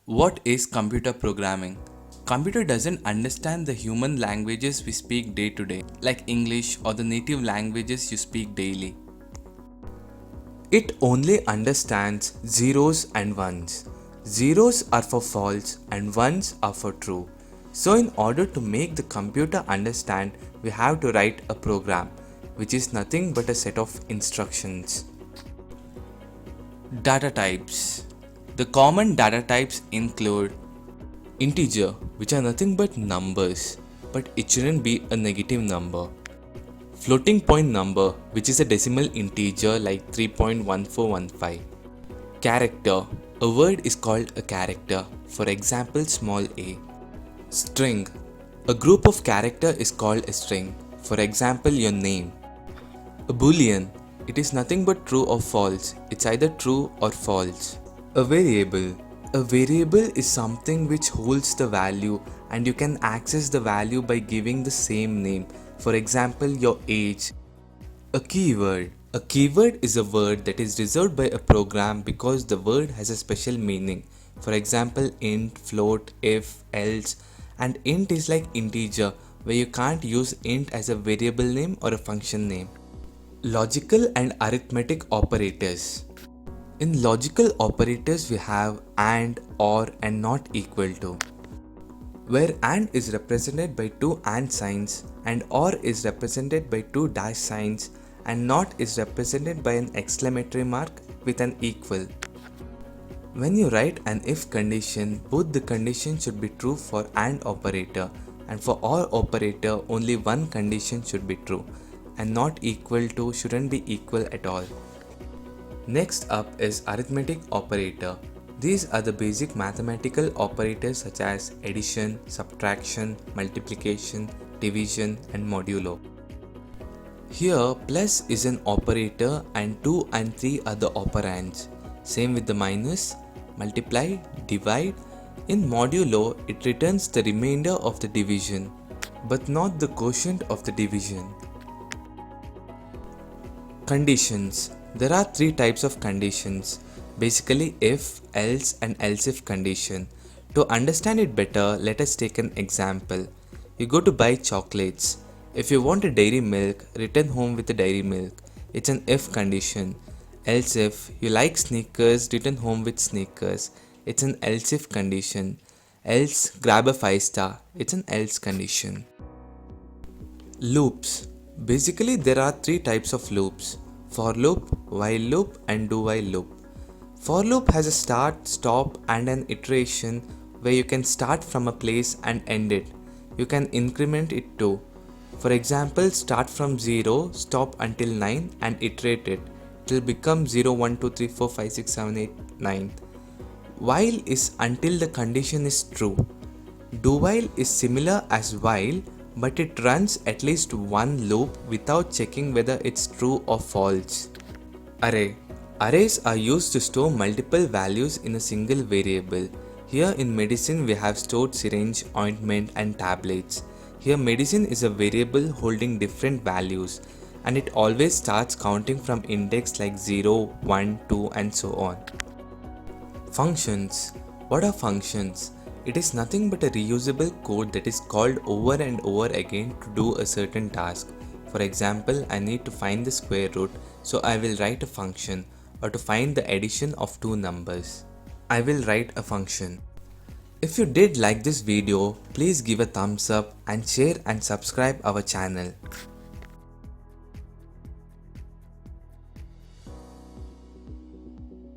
What is computer programming? Computer doesn't understand the human languages we speak day to day, like English or the native languages you speak daily. It only understands zeros and ones. Zeros are for false and ones are for true. So in order to make the computer understand, we have to write a program, which is nothing but a set of instructions. Data types. The common data types include integer, which are nothing but numbers, but it shouldn't be a negative number. Floating point number, which is a decimal integer like 3.1415. Character. A word is called a character, for example small a. String. A group of character is called a string, for example your name. A boolean. It is nothing but true or false, it's either true or false. A variable. A variable is something which holds the value and you can access the value by giving the same name, for example your age. A keyword. A keyword is a word that is reserved by a program because the word has a special meaning, for example int, float, if, else, and int is like integer where you can't use int as a variable name or a function name. Logical and arithmetic operators. In logical operators we have and, or, and not equal to, where and is represented by two and signs and or is represented by two dash signs and not is represented by an exclamatory mark with an equal. When you write an if condition, both the conditions should be true for and operator, and for or operator only one condition should be true, and not equal to shouldn't be equal at all. Next up is arithmetic operator. These are the basic mathematical operators such as addition, subtraction, multiplication, division, and modulo. Here plus is an operator and 2 and 3 are the operands. Same with the minus, multiply, divide. In modulo it returns the remainder of the division but not the quotient of the division. Conditions. There are three types of conditions, basically if, else and else if condition. To understand it better, let us take an example. You go to buy chocolates. If you want a dairy milk, return home with a dairy milk. It's an if condition. Else if you like sneakers, return home with sneakers. It's an else if condition. Else grab a 5-star. It's an else condition. Loops. Basically there are three types of loops: for loop, while loop and do while loop. For loop has a start, stop and an iteration where you can start from a place and end it. You can increment it too. For example, start from 0, stop until 9 and iterate it. It will become 0, 1, 2, 3, 4, 5, 6, 7, 8, 9. While is until the condition is true. Do while is similar as while, but it runs at least one loop without checking whether it's true or false. Array. Arrays are used to store multiple values in a single variable. Here in medicine we have stored syringe, ointment and tablets. Here medicine is a variable holding different values and it always starts counting from index like 0, 1, 2 and so on. Functions. What are functions? It is nothing but a reusable code that is called over and over again to do a certain task. For example, I need to find the square root, so I will write a function, or to find the addition of two numbers, I will write a function. If you did like this video, please give a thumbs up and share and subscribe our channel.